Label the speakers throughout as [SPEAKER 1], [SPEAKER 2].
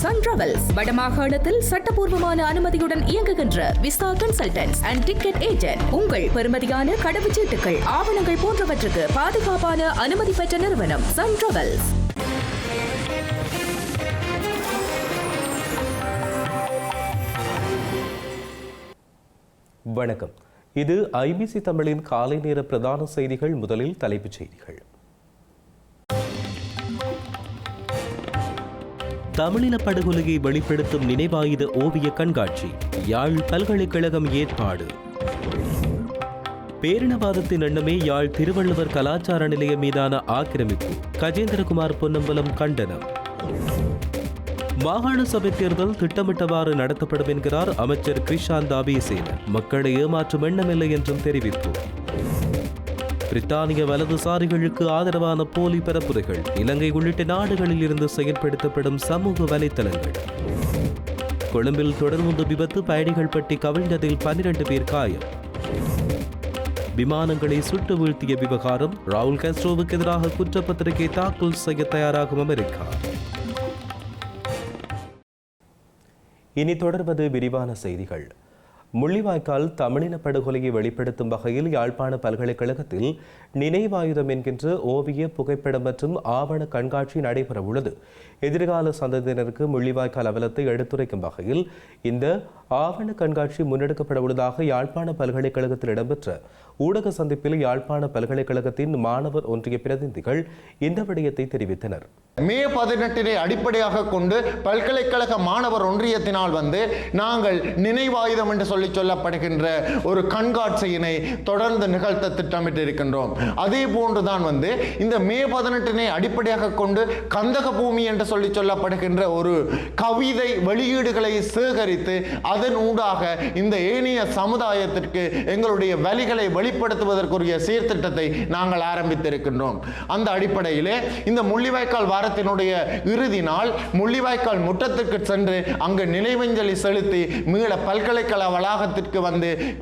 [SPEAKER 1] Sun travels வடமாகாணத்தில் சட்டபூர்வமான அனுமதியுடன் இயங்குகின்ற visa consultants and ticket agent. உங்கள் பெறுமதியான கடவுச்சீட்டுகள், ஆவணங்கள் போன்றவற்றுக்கு பாதுகாப்பான அனுமதி பெற்ற நிறுவனம் சன் டிராவல்ஸ்.
[SPEAKER 2] வணக்கம். இது ஐபிசி தமிழின் காலை நேர பிரதான செய்திகள். முதலில் தலைப்புச் செய்திகள். தமிழின படுகொலையை வெளிப்படுத்தும் நினைவாயுத ஓவிய கண்காட்சி யாழ் பல்கலைக்கழகம் ஏற்பாடு. பேரினவாதத்தின் எண்ணமே யாழ் திருவள்ளுவர் கலாச்சார நிலையம் மீதான ஆக்கிரமிப்பு, கஜேந்திரகுமார் பொன்னம்பலம் கண்டனம். மாகாண சபை தேர்தல் திட்டமிட்டவாறு நடத்தப்படும் என்கிறார் அமைச்சர் கிருஷாந்த் அபேசேன. மக்களை ஏமாற்றும் எண்ணமில்லை என்றும் தெரிவிப்பு. பிரித்தானிய வலதுசாரிகளுக்கு ஆதரவான போலி பரப்புரைகள் இலங்கை உள்ளிட்ட நாடுகளில் இருந்து செயல்படுத்தப்படும் சமூக வலைத்தளங்கள். கொழும்பில் தொடர்ந்து விபத்து, பயணிகள் பட்டி கவிழ்ந்ததில் 12 பேர் காயம். விமானங்களை சுட்டு வீழ்த்திய விவகாரம், ராகுல் காஸ்ட்ரோவுக்கு எதிராக குற்றப்பத்திரிகை தாக்கல் செய்ய தயாராகும் அமெரிக்கா. இனி தொடர்வது விரிவான செய்திகள். முள்ளிவாய்க்கால் தமிழின படுகொலையை வெளிப்படுத்தும் வகையில் யாழ்ப்பாண பல்கலைக்கழகத்தில் நினைவாயுதம் என்கின்ற ஓவிய, புகைப்படம் மற்றும் ஆவண கண்காட்சி நடைபெறவுள்ளது. எதிர்கால சந்ததியினருக்கு முள்ளிவாய்க்கால் அவலத்தை எடுத்துரைக்கும் வகையில் இந்த ஆவண கண்காட்சி முன்னெடுக்கப்பட உள்ளதாக யாழ்ப்பாண பல்கலைக்கழகத்தில் இடம்பெற்ற ஊடக சந்திப்பில் யாழ்ப்பாண பல்கலைக்கழகத்தின் மாணவர் ஒன்றிய பிரதிநிதிகள் இந்த விடயத்தை தெரிவித்தனர்.
[SPEAKER 3] மே 18 அடிப்படையாக கொண்டு பல்கலைக்கழக மாணவர் ஒன்றியத்தினால் நாங்கள் நினைவாயுதம் என்று சொல்லப்படுகின்ற ஒரு கண்காட்சியினை தொடர்ந்து நிகழ்த்த திட்டமிட்டிருக்கின்றோம். அதே போன்றுதான் இந்த மே 18 அடிப்படையாக கொண்டு கந்தக பூமி என்று சொல்லப்படுகின்ற ஒரு கவிதை வெளியீடுகளை சேகரித்து அதன் ஊடாக இந்த ஏனைய சமுதாயத்திற்கு எங்களுடைய வழிகளை வெளிப்படுத்துவதற்குரிய சீர்திட்டத்தை நாங்கள் ஆரம்பித்திருக்கின்றோம். அந்த அடிப்படையிலே இந்த முள்ளிவாய்க்கால் வாரத்தினுடைய இறுதி நாள் முள்ளிவாய்க்கால் முற்றத்திற்கு சென்று அங்கு நினைவஞ்சலி செலுத்தி மீள பல்கலைக்கழக வளாகத்திற்கு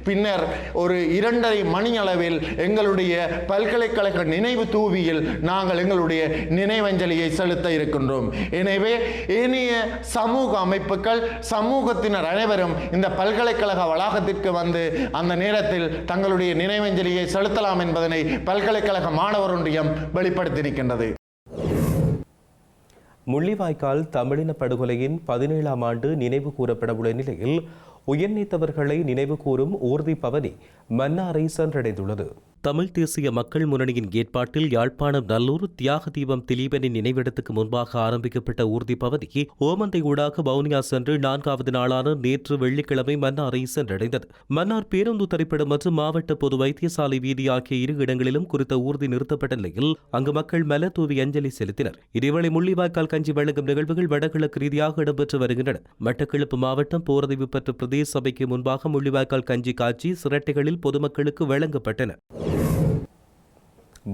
[SPEAKER 3] பின்னர் ஒரு 2:30 மணி அளவில் எங்களுடைய பல்கலைக்கழக நினைவு தூவியில் நாங்கள் எங்களுடைய நினைவஞ்சலியை செலுத்த இருக்கின்றோம். எனவே ஏனைய சமூக அமைப்புகள், சமூகத்தினர் அனைவரும் இந்த பல்கலைக்கழக வளாகத்திற்கு அந்த நேரத்தில் தங்களுடைய நினைவஞ்சலியை செலுத்தலாம் என்பதனை பல்கலைக்கழக மாணவர் ஒன்றியம் வெளிப்படுத்தியிருக்கின்றது.
[SPEAKER 2] முள்ளிவாய்க்கால் தமிழின படுகொலையின் 17ஆம் ஆண்டு நினைவு கூறப்படவுள்ள நிலையில் உயிர்நீத்தவர்களை நினைவு கூறும் ஊர்தி பவனி மன்னாரை சென்றடைந்துள்ளது. தமிழ் தேசிய மக்கள் முன்னணியின் ஏற்பாட்டில் யாழ்ப்பாணம் நல்லூர் தியாக தீபம் திலீபனின் நினைவிடத்துக்கு முன்பாக ஆரம்பிக்கப்பட்ட ஊர்தி பவனி ஓமந்தை ஊடாக வவுனியா சென்று 4வது நாளான நேற்று வெள்ளிக்கிழமை மன்னாரை சென்றடைந்தது. மன்னார் பேருந்து திரைப்படம் மற்றும் மாவட்ட பொது வைத்தியசாலை வீதி ஆகிய 2 இடங்களிலும் குறித்த ஊர்தி நிறுத்தப்பட்ட நிலையில் அங்கு மக்கள் மலர் தூவி அஞ்சலி செலுத்தினர். இதேவேளை முள்ளிவாய்க்கால் கஞ்சி வழங்கும் நிகழ்வுகள் வடகிழக்கு ரீதியாக இடம்பெற்று வருகின்றன. மட்டக்களப்பு மாவட்டம் போரதீவு பெற்ற பிரதேச சபைக்கு முன்பாக முள்ளிவாய்க்கால் கஞ்சி காட்சி சிரட்டைகளில் பொதுமக்களுக்கு வழங்கப்பட்டன.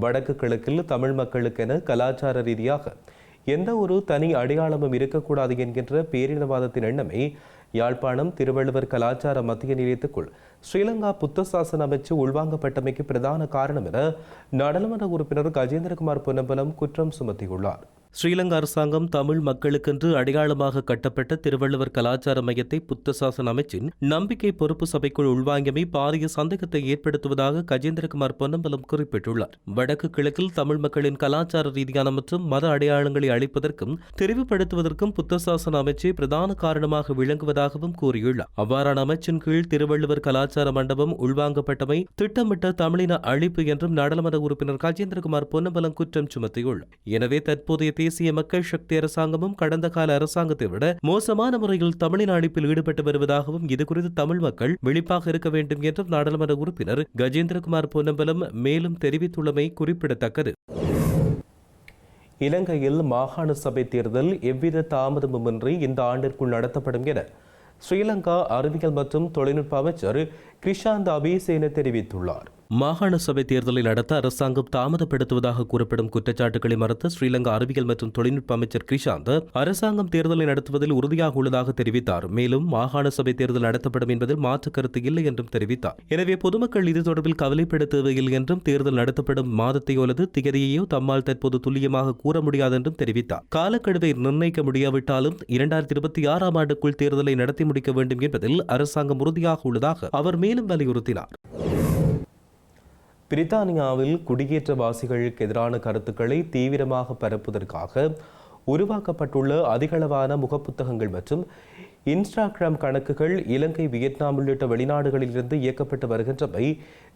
[SPEAKER 2] வடக்கு கிழக்கில் தமிழ் மக்களுக்கென கலாச்சார ரீதியாக எந்த ஒரு தனி அடையாளமும் இருக்கக்கூடாது என்கின்ற பேரினவாதத்தின் எண்ணமே யாழ்ப்பாணம் திருவள்ளுவர் கலாச்சார மத்திய நிலையத்துக்குள் ஸ்ரீலங்கா புத்த சாசன அமைச்சு உள்வாங்கப்பட்டமைக்கு பிரதான காரணம் என நாடாளுமன்ற உறுப்பினர் கஜேந்திரகுமார் பொன்னம்பலம் குற்றம் சுமத்தியுள்ளார். ஸ்ரீலங்கா அரசாங்கம் தமிழ் மக்களுக்கென்று அடையாளமாக கட்டப்பட்ட திருவள்ளுவர் கலாச்சார மையத்தை புத்த சாசன அமைச்சின் நம்பிக்கை பொறுப்பு சபைக்குள் உள்வாங்கியமை பாரிய சந்தேகத்தை ஏற்படுத்துவதாக கஜேந்திரகுமார் பொன்னம்பலம் குறிப்பிட்டுள்ளார். வடக்கு கிழக்கில் தமிழ் மக்களின் கலாச்சார ரீதியான மற்றும் மத அடையாளங்களை அளிப்பதற்கும் தெரிவுபடுத்துவதற்கும் புத்த சாசன அமைச்சே பிரதான காரணமாக விளங்குவதாகவும் கூறியுள்ளார். அவ்வாறான அமைச்சின் கீழ் திருவள்ளுவர் கலாச்சார மண்டபம் உள்வாங்கப்பட்டமை திட்டமிட்ட தமிழின அழிப்பு என்றும் நாடாளுமன்ற உறுப்பினர் கஜேந்திரகுமார் பொன்னம்பலம் குற்றம் சுமத்தியுள்ளார். எனவே தற்போதைய தேசிய மக்கள் சக்தி அரசாங்கமும் கடந்த கால அரசாங்கத்தை விட மோசமான முறையில் தமிழின அழிப்பில் ஈடுபட்டு வருவதாகவும் இதுகுறித்து தமிழ் மக்கள் விழிப்பாக இருக்க வேண்டும் என்றும் நாடாளுமன்ற உறுப்பினர் கஜேந்திரகுமார் பொன்னம்பலம் மேலும் தெரிவித்துள்ளமை குறிப்பிடத்தக்கது. இலங்கையில் மாகாண சபை தேர்தல் எவ்வித தாமதமுமின்றி இந்த ஆண்டிற்குள் நடத்தப்படும் என ஸ்ரீலங்கா அறிவியல் மற்றும் தொழில்நுட்ப அமைச்சர் கிருஷாந்த் அபேசேன தெரிவித்துள்ளார். மாகாண சபை தேர்தலை நடத்த அரசாங்கம் தாமதப்படுத்துவதாக கூறப்படும் குற்றச்சாட்டுகளை மறுத்த ஸ்ரீலங்கா அறிவியல் மற்றும் தொழில்நுட்ப அமைச்சர் கிரிஷாந்த் அரசாங்கம் தேர்தலை நடத்துவதில் உறுதியாக உள்ளதாக தெரிவித்தார். மேலும் மாகாண சபை தேர்தல் நடத்தப்படும் என்பதில் மாற்று கருத்து இல்லை என்றும் தெரிவித்தார். எனவே பொதுமக்கள் இது தொடர்பில் கவலைப்பட தேவையில்லை என்றும் தேர்தல் நடத்தப்படும் மாதத்தையோ அல்லது திகதியையோ தம்மால் தற்போது துல்லியமாக கூற முடியாது என்றும் தெரிவித்தார். காலக்கெடுவை நிர்ணயிக்க முடியாவிட்டாலும் 2026ஆம் ஆண்டுக்குள் தேர்தலை நடத்தி முடிக்க வேண்டும் என்பதில் அரசாங்கம் உறுதியாக உள்ளதாக அவர் மேலும் வலியுறுத்தினார். பிரித்தானியாவில் குடியேற்றவாசிகளுக்கு எதிரான கருத்துக்களை தீவிரமாக பரப்புவதற்காக உருவாக்கப்பட்டுள்ள அதிகளவான முகப்புத்தகங்கள் மற்றும் இன்ஸ்டாகிராம் கணக்குகள் இலங்கை, வியட்நாம் உள்ளிட்ட வெளிநாடுகளிலிருந்து இயக்கப்பட்டு வருகின்றவை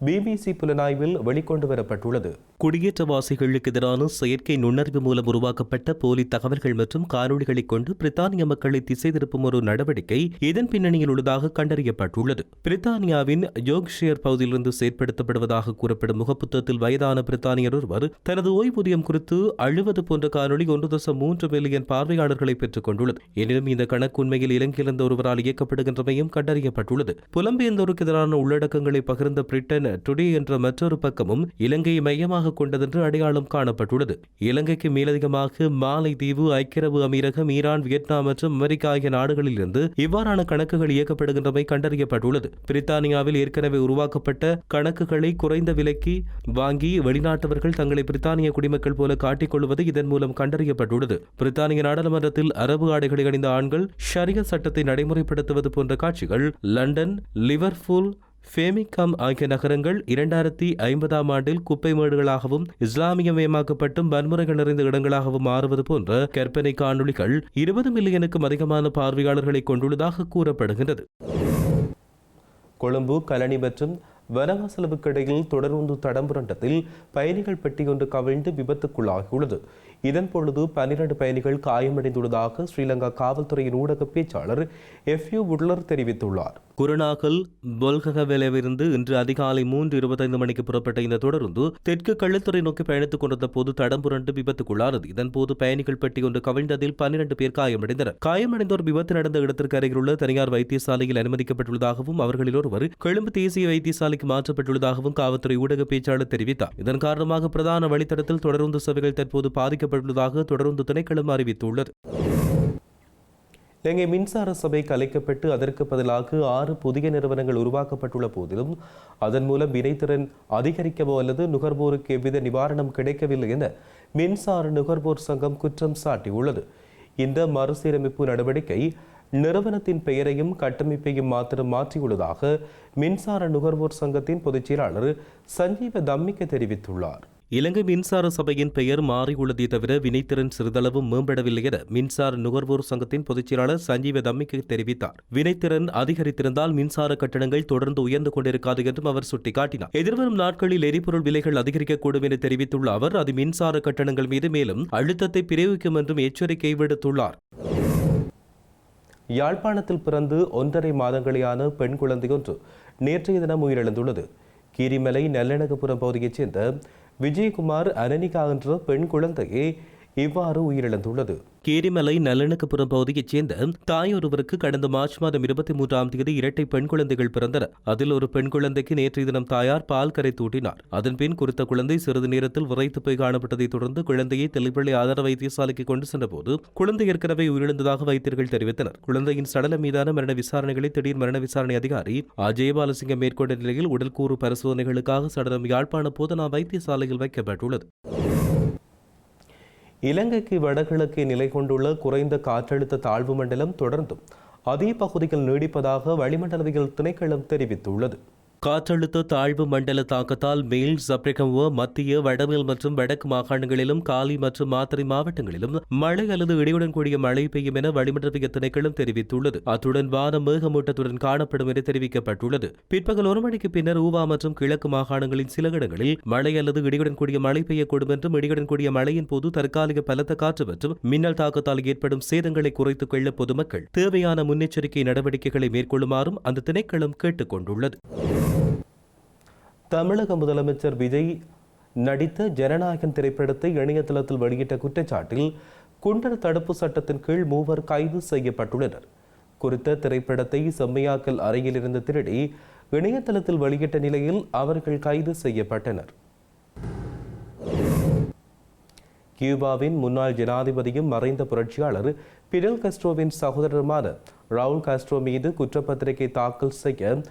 [SPEAKER 2] பிபிசி புலனாய்வில் வெளிக்கொண்டு வரப்பட்டுள்ளது. குடியேற்றவாசிகளுக்கு எதிரான செயற்கை நுண்ணறிவு மூலம் உருவாக்கப்பட்ட போலி தகவல்கள் மற்றும் காணொலிகளை கொண்டு பிரித்தானிய மக்களை திசை திருப்பும் ஒரு நடவடிக்கை இதன் பின்னணியில் உள்ளதாக கண்டறியப்பட்டுள்ளது. பிரித்தானியாவின் யோர்க்ஷயர் பகுதியிலிருந்து செயற்படுத்தப்படுவதாக கூறப்படும் முகப்புத்தகத்தில் வயதான பிரித்தானியர் ஒருவர் தனது ஓய்வூதியம் குறித்து அழுவது போன்ற காணொலி 1.3 மில்லியன் பார்வையாளர்களை பெற்றுக் கொண்டுள்ளது. எனினும் இந்த கணக்கு உண்மையில் இலங்கையிலிருந்து ஒருவரால் இயக்கப்படுகின்றமையும் கண்டறியப்பட்டுள்ளது. புலம்பெயர்ந்தோருக்கு எதிரான உள்ளடக்கங்களை பகிர்ந்த பிரிட்டன் டுடே என்ற மற்றொரு பக்கமும் இலங்கையை மையமாக கொண்டதென்று அடையாளம் காணப்பட்டுள்ளது. இலங்கைக்கு மேலதிகமாக மாலைதீவு, ஐக்கிய அரபு அமீரகம், ஈரான், வியட்நாம் மற்றும் அமெரிக்கா ஆகிய நாடுகளிலிருந்து இவ்வாறான கணக்குகள் இயக்கப்படுகின்றமை கண்டறியப்பட்டுள்ளது. பிரித்தானியாவில் ஏற்கனவே உருவாக்கப்பட்ட கணக்குகளை குறைந்த விலைக்கு வாங்கி வெளிநாட்டவர்கள் தங்களை பிரித்தானிய குடிமக்கள் போல காட்டிக்கொள்வது இதன் மூலம் கண்டறியப்பட்டுள்ளது. பிரித்தானிய நாடாளுமன்றத்தில் அரபு ஆடைகளை அணிந்த ஆண்கள் ஷரிய சட்டத்தை நடைமுறைப்படுத்துவது போன்ற காட்சிகள் லண்டன், லிவர்பூல், ஃபேமிகம் ஆகிய நகரங்கள் 2050ஆம் ஆண்டில் குப்பை மேடுகளாகவும் இஸ்லாமியமயமாக்கப்பட்டும் வன்முறைகள் நிறைந்த இடங்களாகவும் மாறுவது போன்ற கற்பனை காணொலிகள் 20 மில்லியனுக்கும் அதிகமான பார்வையாளர்களை கொண்டுள்ளதாக கூறப்படுகின்றது. கொழும்பு, கலனி மற்றும் வனவாசலுக்கு இடையில் தொடர்ந்து தடம் புரண்டத்தில் பயணிகள் பெட்டி ஒன்று கவிழ்ந்து விபத்துக்குள்ளாகியுள்ளது. இதன் பொழுது 12 பயணிகள் காயமடைந்துள்ளதாக ஸ்ரீலங்கா காவல்துறையின் ஊடக பேச்சாளர் எஃப்யூ வுட்லர் தெரிவித்துள்ளார். குருநாகல் பொல்ககவிலிருந்து இன்று அதிகாலை 3:25 மணிக்கு புறப்பட்ட இந்த தொடருந்து தெற்கு கள்ளத்துறை நோக்கி பயணித்துக் கொண்டிருந்த போது தடம் புரண்டு விபத்துக்குள்ளானது. இதன்போது பயணிகள் பெட்டி ஒன்று கவிழ்ந்ததில் 12 பேர் காயமடைந்தனர். காயமடைந்தோர் விபத்து நடந்த இடத்திற்கு அருகிலுள்ள தனியார் வைத்தியசாலையில் அனுமதிக்கப்பட்டுள்ளதாகவும் அவர்களில் ஒருவர் கொழும்பு தேசிய வைத்தியசாலைக்கு மாற்றப்பட்டுள்ளதாகவும் காவல்துறை ஊடக பேச்சாளர் தெரிவித்தார். இதன் காரணமாக பிரதான வழித்தடத்தில் தொடருந்து சேவைகள் தற்போது பாதிக்கப்பட்டுள்ளதாக தொடருந்து திணைக்களம் அறிவித்துள்ளது. இலங்கை மின்சார சபை கலைக்கப்பட்டு அதற்கு பதிலாக 6 புதிய நிறுவனங்கள் உருவாக்கப்பட்டுள்ள போதிலும் அதன் மூலம் வினைத்திறன் அதிகரிக்கவோ அல்லது நுகர்வோருக்கு எவ்வித நிவாரணம் கிடைக்கவில்லை என மின்சார நுகர்வோர் சங்கம் குற்றம் சாட்டியுள்ளது. இந்த மறுசீரமைப்பு நடவடிக்கை நிறுவனத்தின் பெயரையும் கட்டமைப்பையும் மாத்திரம் மாற்றியுள்ளதாக மின்சார நுகர்வோர் சங்கத்தின் பொதுச் செயலாளர் சஞ்சீவ தம்மிக்க தெரிவித்துள்ளார். இலங்கை மின்சார சபையின் பெயர் மாறியுள்ளதை தவிர வினைத்திறன் சிறிதளவும் மேம்படவில்லை என மின்சார நுகர்வோர் சங்கத்தின் பொதுச் செயலாளர் சஞ்சீவ தம்மிக்க தெரிவித்தார். வினைத்திறன் அதிகரித்திருந்தால் மின்சார கட்டணங்கள் தொடர்ந்து உயர்ந்து கொண்டிருக்காது என்றும் அவர் சுட்டிக்காட்டினார். எதிர்வரும் நாட்களில் எரிபொருள் விலைகள் அதிகரிக்கக்கூடும் என தெரிவித்துள்ள அவர் அது மின்சார கட்டணங்கள் மீது மேலும் அழுத்தத்தை பிரயோகிக்கும் என்றும் எச்சரிக்கை விடுத்துள்ளார். யாழ்ப்பாணத்தில் பிறந்து 1.5 மாதங்களேயான பெண் குழந்தையொன்று நேற்றைய தினம் உயிரிழந்துள்ளது. கீரிமலை நல்லெணகுபுரம் பகுதியைச் சேர்ந்த விஜயகுமார் அனனிகா என்ற பெண் குழந்தையே இவ்வாறு உயிரிழந்துள்ளது. கீரிமலை நல்லெணக்குப்புறம் பகுதியைச் சேர்ந்த தாயொருவருக்கு கடந்த மார்ச் மாதம் 23ஆம் தேதி இரட்டை பெண் குழந்தைகள் பிறந்தனர். அதில் ஒரு பெண் குழந்தைக்கு நேற்றைய தினம் தாயார் பால் கரை தூட்டினார். அதன்பின் குறித்த குழந்தை சிறிது நேரத்தில் விரைத்து போய் காணப்பட்டதைத் தொடர்ந்து குழந்தையை தெல்லிப்பள்ளி ஆதார வைத்தியசாலைக்கு கொண்டு சென்றபோது குழந்தை ஏற்கனவே உயிரிழந்ததாக வைத்தியர்கள் தெரிவித்தனர். குழந்தையின் சடலம் மீதான மரண விசாரணைகளை திடீர் மரண விசாரணை அதிகாரி ஜெயபாலசிங்கம் மேற்கொண்ட நிலையில் உடல்கூறு பரிசோதனைகளுக்காக சடலம் யாழ்ப்பாண போதனா வைத்தியசாலையில் வைக்கப்பட்டுள்ளது. இலங்கைக்கு வடகிழக்கே நிலை கொண்டுள்ள குறைந்த காற்றழுத்த தாழ்வு மண்டலம் தொடர்ந்தும் அதே பகுதியில் நீடிப்பதாக வளிமண்டலவியல் திணைக்களம் தெரிவித்துள்ளது. காற்றழுத்த தாழ்வு மண்டல தாக்கத்தால் மேல் சப்ரகமுவ, மத்திய, வடமேல் மற்றும் வடக்கு மாகாணங்களிலும் காலி மற்றும் மாத்தறை மாவட்டங்களிலும் மழை அல்லது இடியுடன் கூடிய மழை பெய்யும் என வளிமண்டலவியல் திணைக்களம் தெரிவித்துள்ளது. அத்துடன் வானம் மேகமூட்டத்துடன் காணப்படும் என தெரிவிக்கப்பட்டுள்ளது. பிற்பகல் 1 மணிக்கு பின்னர் ஊவா மற்றும் கிழக்கு மாகாணங்களின் சில இடங்களில் மழை அல்லது இடியுடன் கூடிய மழை பெய்யக்கூடும் என்றும் இடியுடன் கூடிய மழையின் போது தற்காலிக பலத்த காற்று மற்றும் மின்னல் தாக்கத்தால் ஏற்படும் சேதங்களை குறைத்துக் கொள்ள பொதுமக்கள் தேவையான முன்னெச்சரிக்கை நடவடிக்கைகளை மேற்கொள்ளுமாறும் அந்த திணைக்களம் கேட்டுக் கொண்டுள்ளது. தமிழக முதலமைச்சர் விஜய் நடித்த ஜனநாயகன் திரைப்படத்தை இணையதளத்தில் வெளியிட்ட குற்றச்சாட்டில் குண்டர் தடுப்பு சட்டத்தின் கீழ் 3 கைது செய்யப்பட்டுள்ளனர். குறித்த திரைப்படத்தை செம்மையாக்கல் அறையில் இருந்து திருடி இணையதளத்தில் வெளியிட்ட நிலையில் அவர்கள் கைது செய்யப்பட்டனர். கியூபாவின் முன்னாள் ஜனாதிபதியும் மறைந்த புரட்சியாளர் பிடல் காஸ்ட்ரோவின் சகோதரருமான ரவுல் காஸ்ட்ரோ மீது குற்றப்பத்திரிகை தாக்கல் செய்ய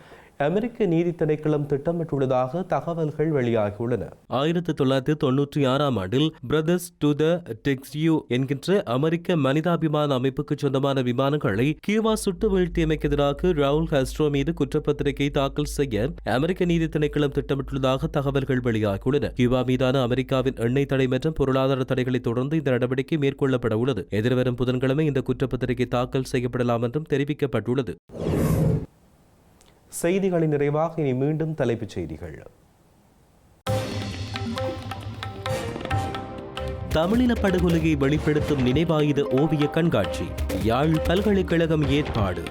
[SPEAKER 2] அமெரிக்க நீதி திணைக்களம் திட்டமிட்டுள்ளதாக தகவல்கள் வெளியாகியுள்ளன. 1996ஆம் ஆண்டில் பிரதர்ஸ் டு த டெக்ஸ்யூ என்கின்ற அமெரிக்க மனிதாபிமான அமைப்புக்கு சொந்தமான விமானங்களை கியூபா சுட்டு வீழ்த்தியமைக்கு எதிராக ரவுல் காஸ்ட்ரோ மீது குற்றப்பத்திரிகை தாக்கல் செய்ய அமெரிக்க நீதி திணைக்களம் திட்டமிட்டுள்ளதாக தகவல்கள் வெளியாகியுள்ளன. கியூபா மீதான அமெரிக்காவின் எண்ணெய் தடை மற்றும் பொருளாதார தடைகளை தொடர்ந்து இந்த நடவடிக்கை மேற்கொள்ளப்பட உள்ளது. எதிர்வரும் புதன்கிழமை இந்த குற்றப்பத்திரிகை தாக்கல் செய்யப்படலாம் என்றும் தெரிவிக்கப்பட்டுள்ளது. செய்திகளின் நிறைவாக இனி மீண்டும் தலைப்புச் செய்திகள். தமிழின படுகொலையை வெளிப்படுத்தும் நினைவாயுத ஓவிய கண்காட்சி யாழ் பல்கலைக்கழகம் ஏற்பாடு.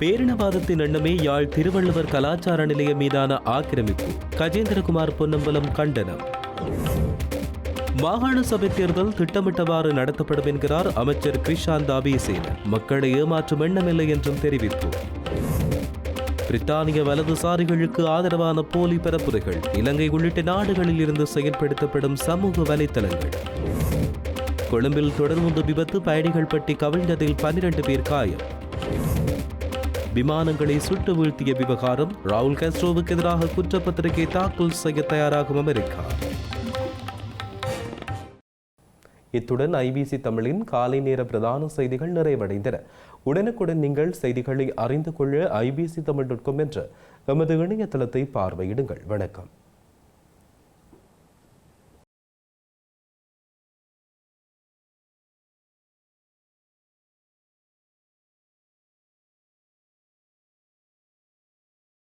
[SPEAKER 2] பேரினவாதத்தின் எண்ணமே யாழ் திருவள்ளுவர் கலாச்சார நிலையம் மீதான ஆக்கிரமிப்பு கஜேந்திரகுமார் பொன்னம்பலம் கண்டனம். மாகாண சபை தேர்தல் திட்டமிட்டவாறு நடத்தப்படும் என்கிறார் அமைச்சர் கிருஷாந்த் அபேசேன. மக்களை ஏமாற்றும் எண்ணமில்லை என்றும் தெரிவிப்பு. பிரித்தானிய வலதுசாரிகளுக்கு ஆதரவான போலி பரப்புரைகள் இலங்கை உள்ளிட்ட நாடுகளில் இருந்து செயல்படுத்தப்படும் சமூக வலைத்தளங்கள். கொழும்பில் தொடர்ந்து விபத்து, பயணிகள் பட்டி கவிழ்ந்ததில் 12 பேர் காயம். விமானங்களை சுட்டு வீழ்த்திய விவகாரம், ரவுல் காஸ்ட்ரோவுக்கு எதிராக குற்றப்பத்திரிகை தாக்கல் செய்ய தயாராகும் அமெரிக்கா. இத்துடன் ஐபிசி தமிழின் காலை நேர பிரதான செய்திகள் நிறைவடைந்தன. உடனுக்குடன் நீங்கள் செய்திகளை அறிந்து கொள்ள ibctamil.com என்ற எமது இணையதளத்தை பார்வையிடுங்கள். வணக்கம்.